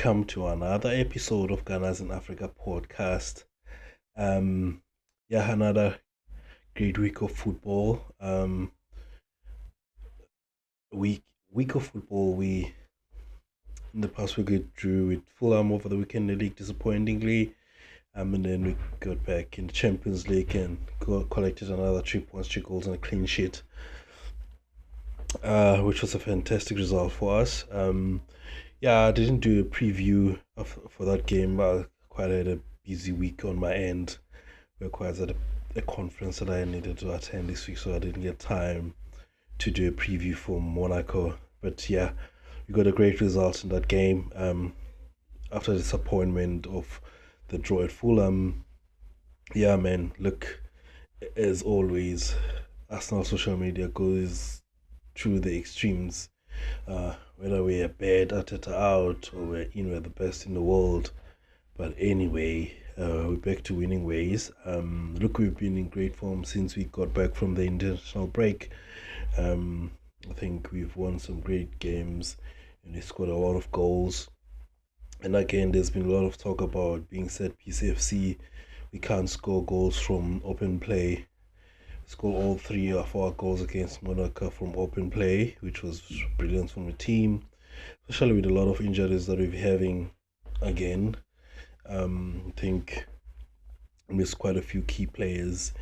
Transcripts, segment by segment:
welcome to another episode of Ghana's in Africa podcast. Um, yeah, another great week of football. Week week of football. We in the past week we drew with Fulham over the weekend in the league, disappointingly. And then we got back in the Champions League and collected another 3 points, 3 goals, and a clean sheet, which was a fantastic result for us. Yeah, I didn't do a preview for that game. I quite had a busy week on my end. We quite at a conference that I needed to attend this week, so I didn't get time to do a preview for Monaco. But yeah, we got a great result in that game. After the disappointment of the draw at Fulham, yeah, man. Look, as always, Arsenal social media goes through the extremes. Whether we're bad at it out or we're in, we're the best in the world. But anyway, we're back to winning ways. Look, we've been in great form since we got back from the international break. I think we've won some great games and we scored a lot of goals. And again, there's been a lot of talk about being said PCFC. We can't score goals from open play. We scored all three of our goals against Monaco from open play, which was brilliant from the team, especially with a lot of injuries that we're having again. I think we missed quite a few key players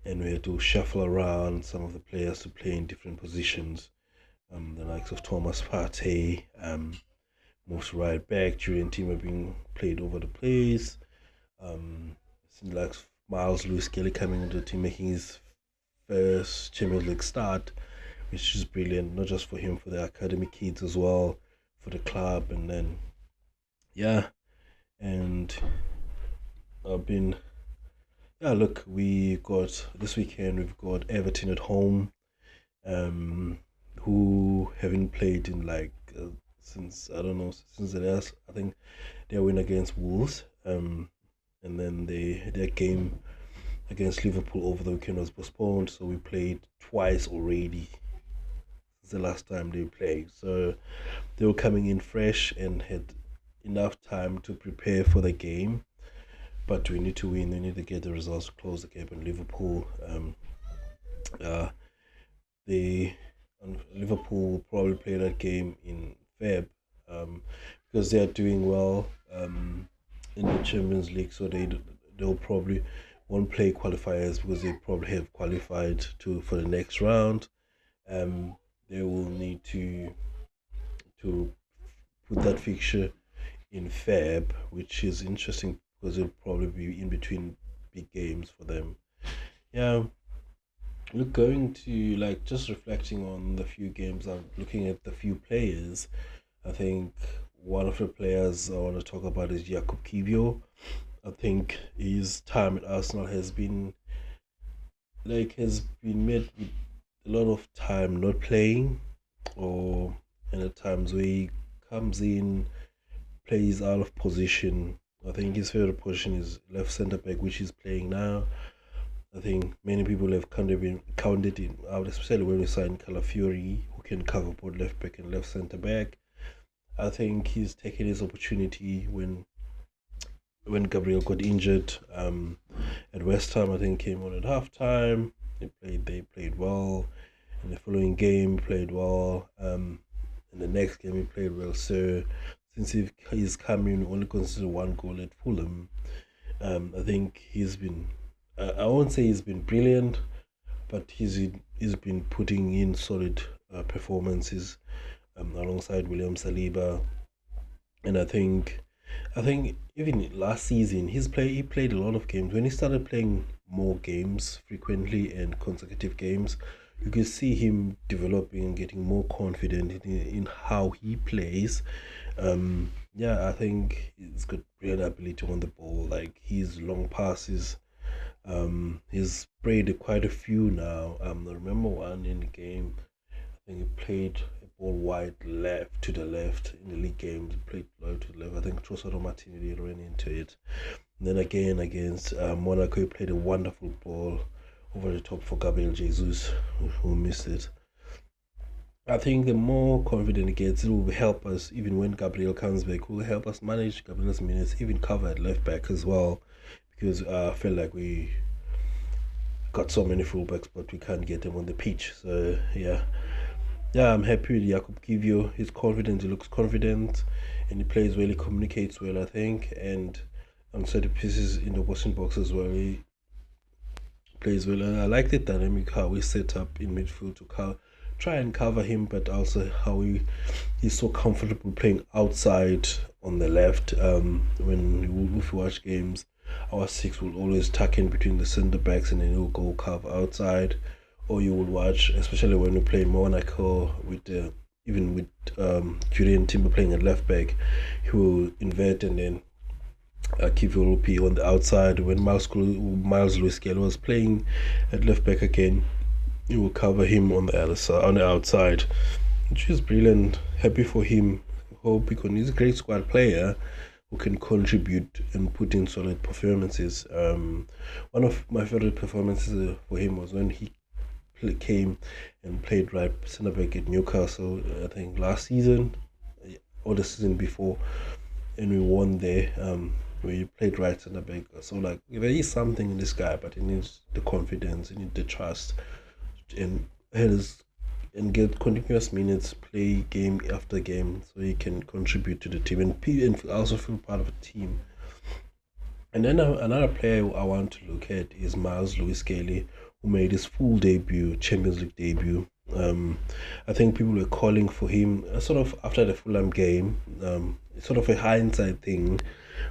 and we had to shuffle around some of the players to play in different positions. The likes of Thomas Partey, most right back, during team are being played over the place. Seems like Miles Lewis Kelly coming into the team, making his first Champions League start, which is brilliant, not just for him, for the academy kids as well, for the club, and then yeah, and I've been look, we got this weekend. We've got Everton at home, who haven't played in like since I don't know since the last. I think their win against Wolves. And then their game against Liverpool over the weekend was postponed, so we played twice already since the last time they played. So they were coming in fresh and had enough time to prepare for the game. But we need to win. We need to get the results to close the gap on Liverpool. Uh, they Liverpool will probably play that game in Feb, because they are doing well in the Champions League. So they'll probably won't play qualifiers because they probably have qualified to for the next round. They will need to put that fixture in Feb, which is interesting because it'll probably be in between big games for them. Yeah, look, going to like just reflecting on the few games, I'm looking at the few players. I think one of the players I want to talk about is Jakub Kivio. I think his time at Arsenal has been met with a lot of time not playing, or and at times where he comes in, plays out of position. I think his favorite position is left centre back, which he's playing now. I think many people have kind of been counted in out, especially when we signed Calafiori, who can cover both left back and left centre back. I think he's taken his opportunity when Gabriel got injured at West Ham. I think came on at half time. They played well. In the following game, played well. In the next game, he played well. So since he's come in, only considered one goal at Fulham. I think he's been. I won't say he's been brilliant, but he's been putting in solid performances alongside William Saliba, and I think even last season he played a lot of games. When he started playing more games frequently and consecutive games, you could see him developing and getting more confident in how he plays. Yeah, I think he's got brilliant ability on the ball. Like his long passes, he's played quite a few now. I remember one in the game. I think he played a ball wide left to the left in the league games. Played wide to the left. I think Trossard Martinelli ran into it. And then again against Monaco, he played a wonderful ball over the top for Gabriel Jesus, who missed it. I think the more confident he gets, it will help us even when Gabriel comes back. It will help us manage Gabriel's minutes, even cover at left back as well, because I feel like we got so many fullbacks, but we can't get them on the pitch. So yeah, I'm happy with Jakub Kivio. He's confident. He looks confident, and he plays well. He communicates well, I think, and on certain pieces in the Western box as well. He plays well, and I like the dynamic how we set up in midfield to try and cover him, but also how he's so comfortable playing outside on the left. If we watch games, our six will always tuck in between the centre backs, and then he'll go cover outside. Or you will watch, especially when we play Monaco with even with Julian Timber playing at left back, he will invert and then Kiviolupi on the outside. When Miles Lewis Kelly was playing at left back again, he will cover him on the other side, on the outside, which is brilliant. Happy for him. Hope because he's a great squad player who can contribute and put in solid performances. One of my favorite performances for him was when he came and played right centre back at Newcastle. I think last season or the season before, and we won there. Where he played right centre back. So like there is something in this guy, but he needs the confidence, he needs the trust, and has and get continuous minutes, play game after game, so he can contribute to the team and also feel part of a team. And then another player I want to look at is Miles Lewis Kelly, who made his full debut, Champions League debut. I think people were calling for him sort of after the Fulham game. It's sort of a hindsight thing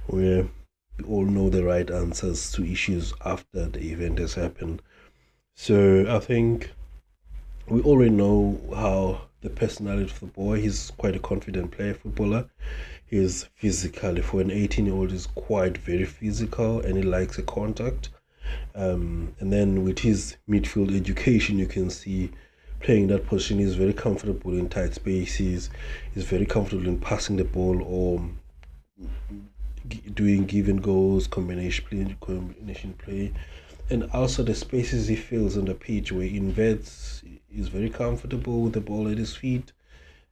where we all know the right answers to issues after the event has happened. So I think we already know how the personality of the boy. He's quite a confident player, footballer. He's physically for an 18-year-old. Is quite very physical and he likes a contact. And then with his midfield education, you can see playing that position. He's very comfortable in tight spaces. He's very comfortable in passing the ball or doing give and goes, combination play, and also the spaces he fills on the pitch where he inverts. He's very comfortable with the ball at his feet,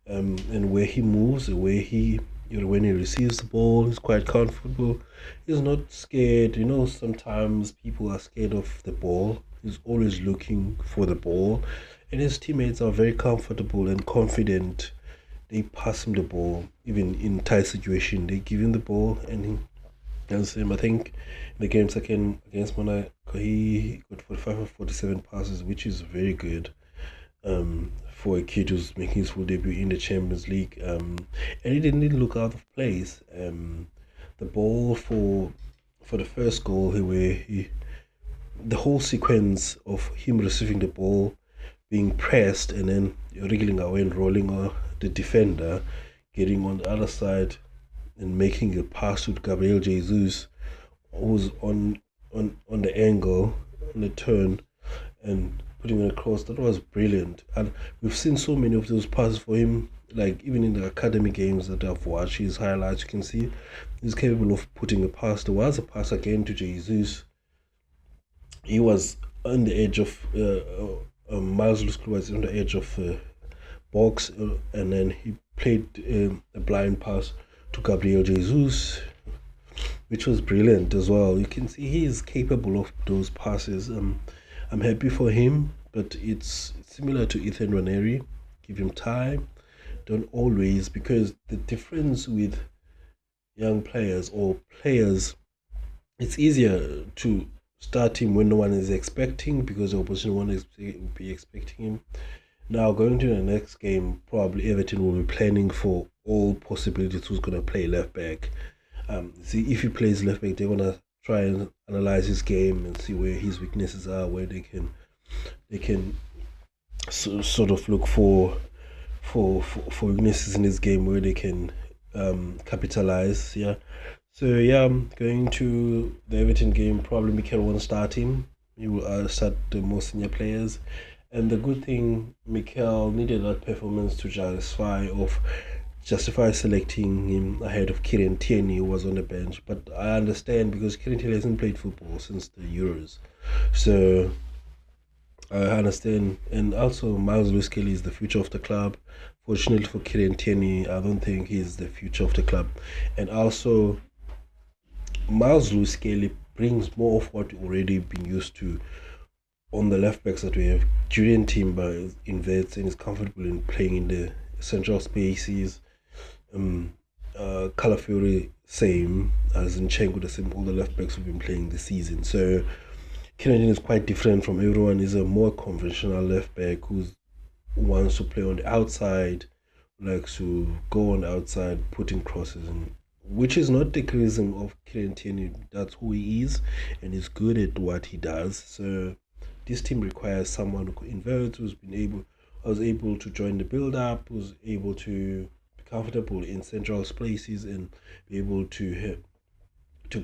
and where he moves, where he when he receives the ball, he's quite comfortable. He's not scared. Sometimes people are scared of the ball. He's always looking for the ball, and his teammates are very comfortable and confident. They pass him the ball, even in tight situation. They give him the ball, and he does him. I think in the games against Monaco, he got 45 or 47 passes, which is very good for a kid who's making his full debut in the Champions League. And he didn't look out of place. The ball for the first goal, the whole sequence of him receiving the ball, being pressed, and then wriggling away and rolling the defender, getting on the other side and making a pass to Gabriel Jesus, who's on the angle, on the turn, and putting it across. That was brilliant. And we've seen so many of those passes for him, like even in the academy games that I've watched, his highlights, you can see he's capable of putting a pass. There was a pass again to Jesus. He was on the edge of Miles Lewis was on the edge of box, and then he played a blind pass to Gabriel Jesus, which was brilliant as well. You can see he is capable of those passes. I'm happy for him, but it's similar to Ethan Raneri. Give him time. Don't always, because the difference with young players or players, it's easier to start him when no one is expecting, because the opposition won't be expecting him. Now, going to the next game, probably Everton will be planning for all possibilities who's going to play left back. See, if he plays left back, they're going to try and analyze his game and see where his weaknesses are, where they can sort of look for weaknesses in his game, where they can capitalize. Yeah. So yeah, I'm going to the Everton game. Probably Mikel won't start him. He will start the more senior players. And the good thing, Mikel needed that performance to justify selecting him ahead of Kieran Tierney, who was on the bench. But I understand, because Kieran Tierney hasn't played football since the Euros. So I understand. And also, Miles Lewis Kelly is the future of the club. Fortunately for Kieran Tierney, I don't think he's the future of the club. And also, Miles Lewis Kelly brings more of what we've already been used to on the left backs that we have. Julian Timber inverts and is comfortable in playing in the central spaces. Um, Calafiori, same as in Chenko, the same. All the left backs we've been playing this season. So, Kennedy is quite different from everyone. He's a more conventional left back who wants to play on the outside, likes to go on the outside, putting crosses in, which is not the criticism of Kieran Tierney. That's who he is, and he's good at what he does. So this team requires someone who could invert, was able to join the build up, who's able to be comfortable in central spaces and be able to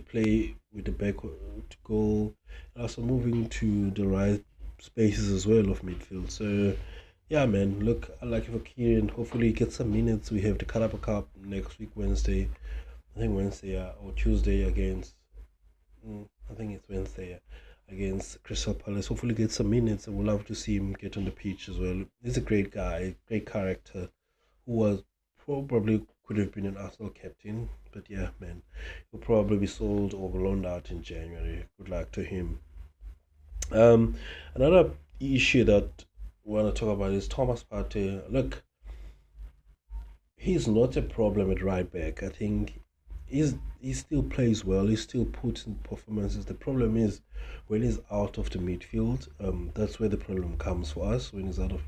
play with the back to goal, and also moving to the right spaces as well of midfield. So, yeah, man, look, I like it for Kieran. Hopefully, he gets some minutes. We have the Carabao Cup next week, Wednesday. I think Wednesday or Tuesday against. I think it's Wednesday against Crystal Palace. Hopefully, get some minutes, and we'll love to see him get on the pitch as well. He's a great guy, great character, who was probably could have been an Arsenal captain. But yeah, man, he'll probably be sold or loaned out in January. Good luck to him. Um, Another issue that I want to talk about is Thomas Partey. Look, he's not a problem at right back. I think he still plays well. He still puts in performances. The problem is when he's out of the midfield. That's where the problem comes for us. When he's out of,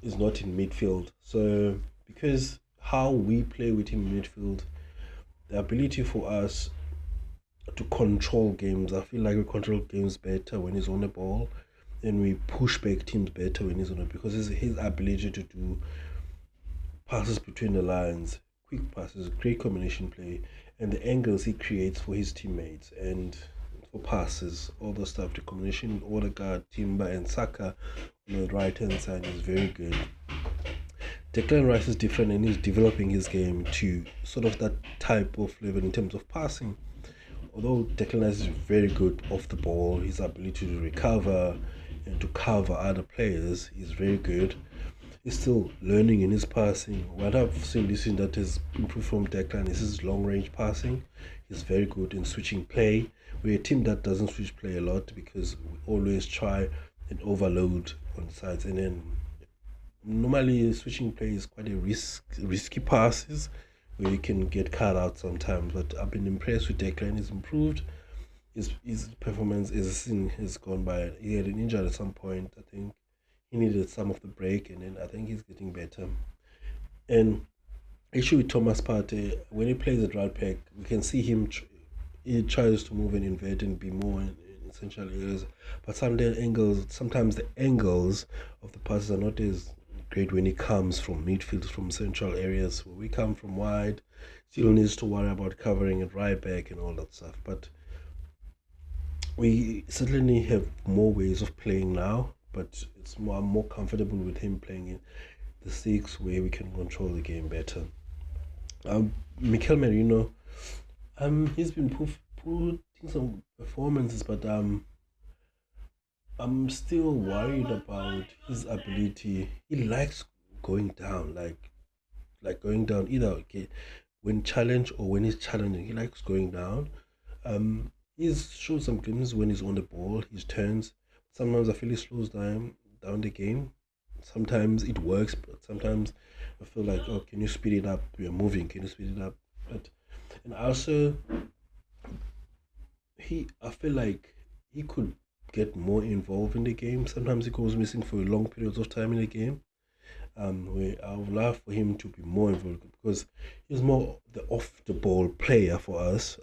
is not in midfield. So because how we play with him in midfield, the ability for us to control games. I feel like we control games better when he's on the ball, and we push back teams better when he's on it because his ability to do passes between the lines, quick passes, great combination play, and the angles he creates for his teammates and for passes, all the stuff. The combination with Odegaard, Timber, and Saka on the right hand side is very good. Declan Rice is different and he's developing his game to sort of that type of level in terms of passing. Although Declan Rice is very good off the ball, his ability to recover and to cover other players is very good. He's still learning in his passing. What I've seen this season that has improved from Declan is his long range passing. He's very good in switching play. We're a team that doesn't switch play a lot because we always try and overload on sides, and then normally switching play is quite a risky passes where you can get cut out sometimes. But I've been impressed with Declan. He's improved. His performance has gone by. He had an injury at some point. I think he needed some of the break, and then I think he's getting better. And issue with Thomas Partey when he plays at right back, we can see him. He tries to move and invert and be more in essential areas, but sometimes the angles of the passes are not as great when he comes from midfield, from central areas. Where we come from wide, still needs to worry about covering at right back and all that stuff. But we certainly have more ways of playing now. But I'm more comfortable with him playing in the six where we can control the game better. Mikel Merino, he's been putting some performances, but I'm still worried about his ability. He likes going down, like going down either okay when challenged or when he's challenging. He likes going down. He's showed some glimpses when he's on the ball, his turns. Sometimes I feel he slows down the game. Sometimes it works, but sometimes I feel like, oh, can you speed it up? We are moving. Can you speed it up? But and also I feel like he could get more involved in the game. Sometimes he goes missing for long periods of time in the game. Where I would love for him to be more involved because he's more the off the ball player for us.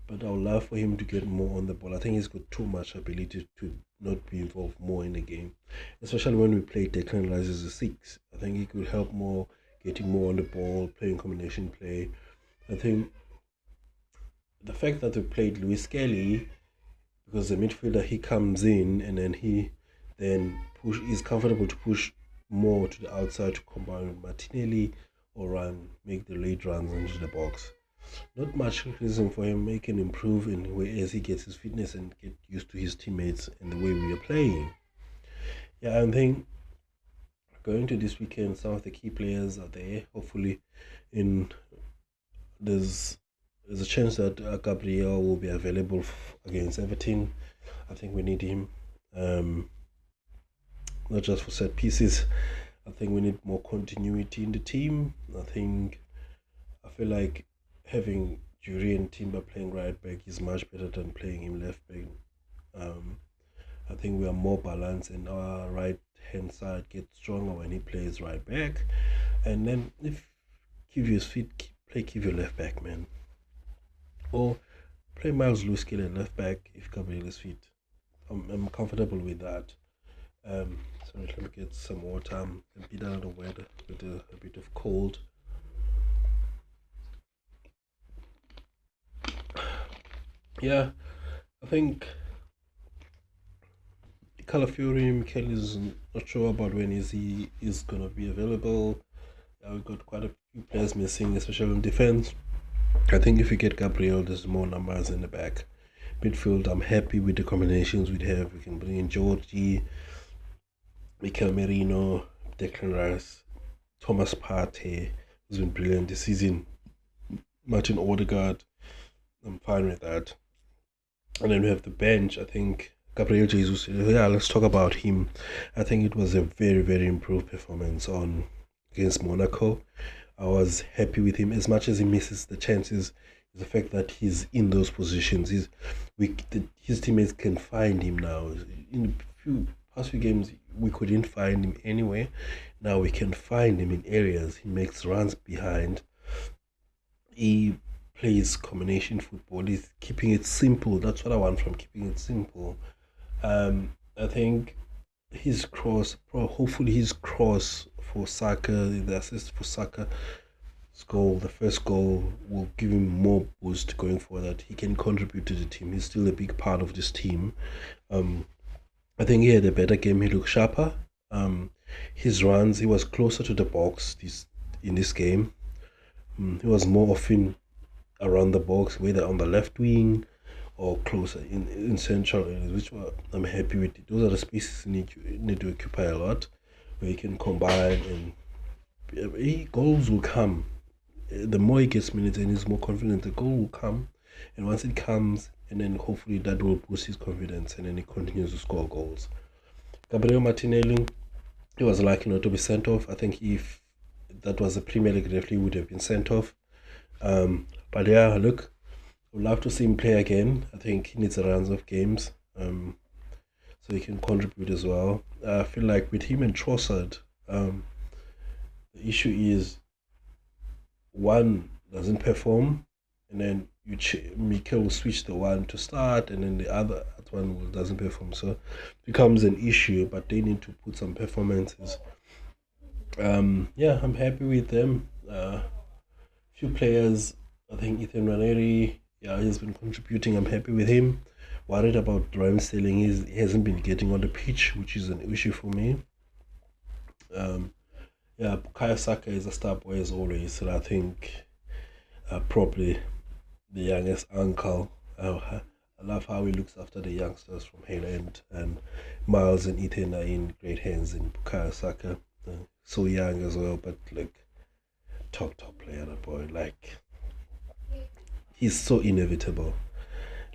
But I would love for him to get more on the ball. I think he's got too much ability to not be involved more in the game, especially when we play Declan Rice as a six. I think he could help more, getting more on the ball, playing combination play. I think the fact that we played Luis Kelly because the midfielder he comes in and then he then push is comfortable to push more to the outside to combine with Martinelli or run make the late runs into the box. not much criticism for him. He can improve in as he gets his fitness and get used to his teammates and the way we are playing. Yeah, I think going to this weekend, some of the key players are there. Hopefully, in there's there's a chance that Gabriel will be available against Everton. I think we need him, um, not just for set pieces. I think we need more continuity in the team. I feel like having Jury and Timber playing right back is much better than playing him left back. Um, I think we are more balanced and our right hand side gets stronger when he plays right back. And then if Kivio's fit, play Kivio left back, man. Or play Miles Lewis at left back if Gabriel is fit. I'm comfortable with that. Sorry, let me get some water. I'm a bit out of weather with a bit of cold. Yeah, I think Calafiori Mikel is not sure about when he is gonna be available. We've got quite a few players missing, especially in defense. I think if we get Gabriel, there's more numbers in the back. Midfield, I'm happy with the combinations we have. We can bring in Georgie, Mikel Merino, Declan Rice, Thomas Partey, who's been brilliant this season, Martin Odegaard. I'm fine with that. And then we have the bench. I think Gabriel Jesus. Yeah, let's talk about him. I think it was a very, very improved performance on against Monaco. I was happy with him as much as he misses the chances. The fact that he's in those positions, his teammates can find him now. In the past few games, we couldn't find him anywhere. Now we can find him in areas. He makes runs behind. He plays combination football. He's keeping it simple. That's what I want from keeping it simple. I think his cross, hopefully his cross for Saka, the assist for Saka goal, the first goal, will give him more boost going forward. That he can contribute to the team. He's still a big part of this team. Um, I think he had a better game. He looked sharper. His runs, he was closer to the box in this game. He was more often around the box, whether on the left wing or closer in central areas, which I'm happy with. Those are the spaces you need to occupy a lot, where you can combine and goals will come. The more he gets minutes and he's more confident, the goal will come. And once it comes, and then hopefully that will boost his confidence, and then he continues to score goals. Gabriel Martinelli, he was lucky not to be sent off. I think if that was a Premier League referee, he would have been sent off. But yeah, look, would love to see him play again. I think he needs a rounds of games, so he can contribute as well. I feel like with him and Trossard, the issue is one doesn't perform, and then Mikel will switch the one to start, and then the other one doesn't perform. So it becomes an issue, but they need to put some performances. Yeah, I'm happy with them. Few players, I think Ethan Raneri, yeah, he's been contributing. I'm happy with him. Worried about Ramsdale, he hasn't been getting on the pitch, which is an issue for me. Um, yeah, Bukayo Saka is a star boy as always, and I think probably the youngest uncle. I love how he looks after the youngsters from Highland, and Miles and Ethan are in great hands, and Bukayo Saka, so young as well, but like top player, the boy. Like he's so inevitable.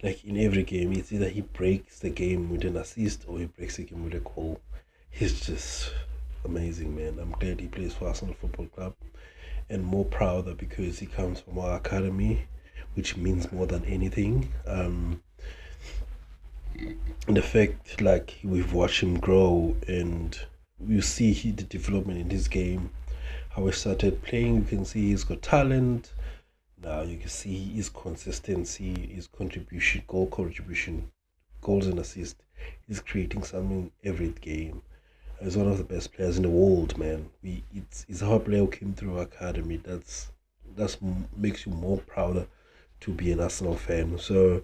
Like in every game, it's either he breaks the game with an assist or he breaks the game with a goal. He's just amazing, man. I'm glad he plays for Arsenal Football Club, and more prouder because he comes from our academy, which means more than anything. And the fact like we've watched him grow, and you see the development in this game, how he started playing. You can see he's got talent. Now you can see his consistency, his contribution, goal contribution, goals and assists. He's creating something every game. He's one of the best players in the world, man. It's our player who came through our academy. That's makes you more prouder to be an Arsenal fan. So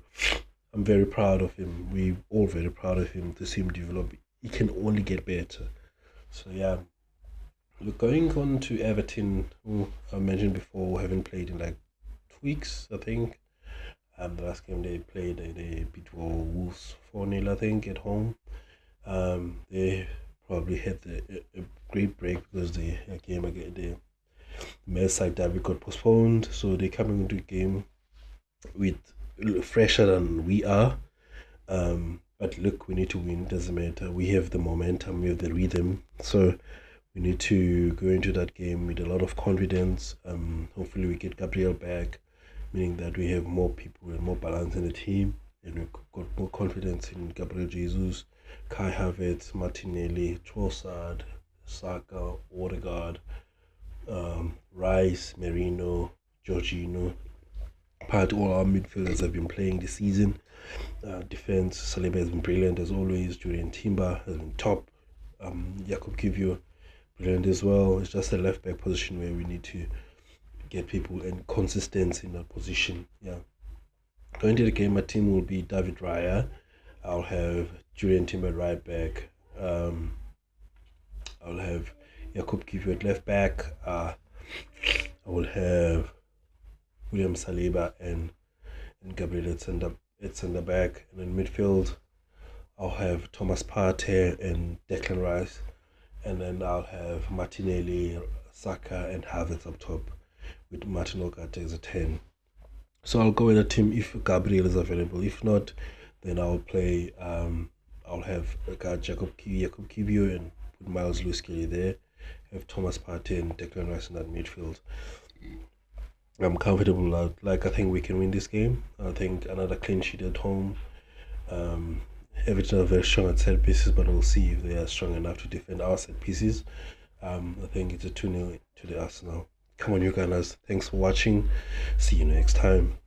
I'm very proud of him. We all very proud of him to see him develop. He can only get better. So yeah, we're going on to Everton, who I mentioned before, haven't played in like weeks, I think. The last game they played, they beat Wolves 4-0, I think, at home. They probably had a great break because the game again, the Merseyside derby got postponed, so they're coming into the game with fresher than we are. But look, we need to win. Doesn't matter. We have the momentum, we have the rhythm. So we need to go into that game with a lot of confidence. Hopefully, we get Gabriel back, meaning that we have more people and more balance in the team, and we've got more confidence in Gabriel Jesus, Kai Havertz, Martinelli, Trossard, Saka, Odegaard, Rice, Merino, Jorginho. Part all our midfielders have been playing this season. Defense, Saliba has been brilliant as always. Julian Timber has been top. Jakub Kivio, brilliant as well. It's just a left back position where we need to get people and consistency in that position. Yeah. Going to the game, my team will be David Raya. I'll have Julian Timber right back. I'll have Jakub Kivio at left back. I will have William Saliba and Gabriel at centre back. And in midfield, I'll have Thomas Partey and Declan Rice. And then I'll have Martinelli, Saka, and Havertz up top with Martin Odegaard as a 10. So I'll go with a team if Gabriel is available. If not, then I'll play. I'll have Jakub Kivio and put Miles Lewis Kelly there. Have Thomas Partey and Declan Rice in that midfield. I'm comfortable. Like I think we can win this game. I think another clean sheet at home. Everton are very strong at set pieces, but we'll see if they are strong enough to defend our set pieces. I think it's a 2-0 to the Arsenal. Come on, you guys. Thanks for watching. See you next time.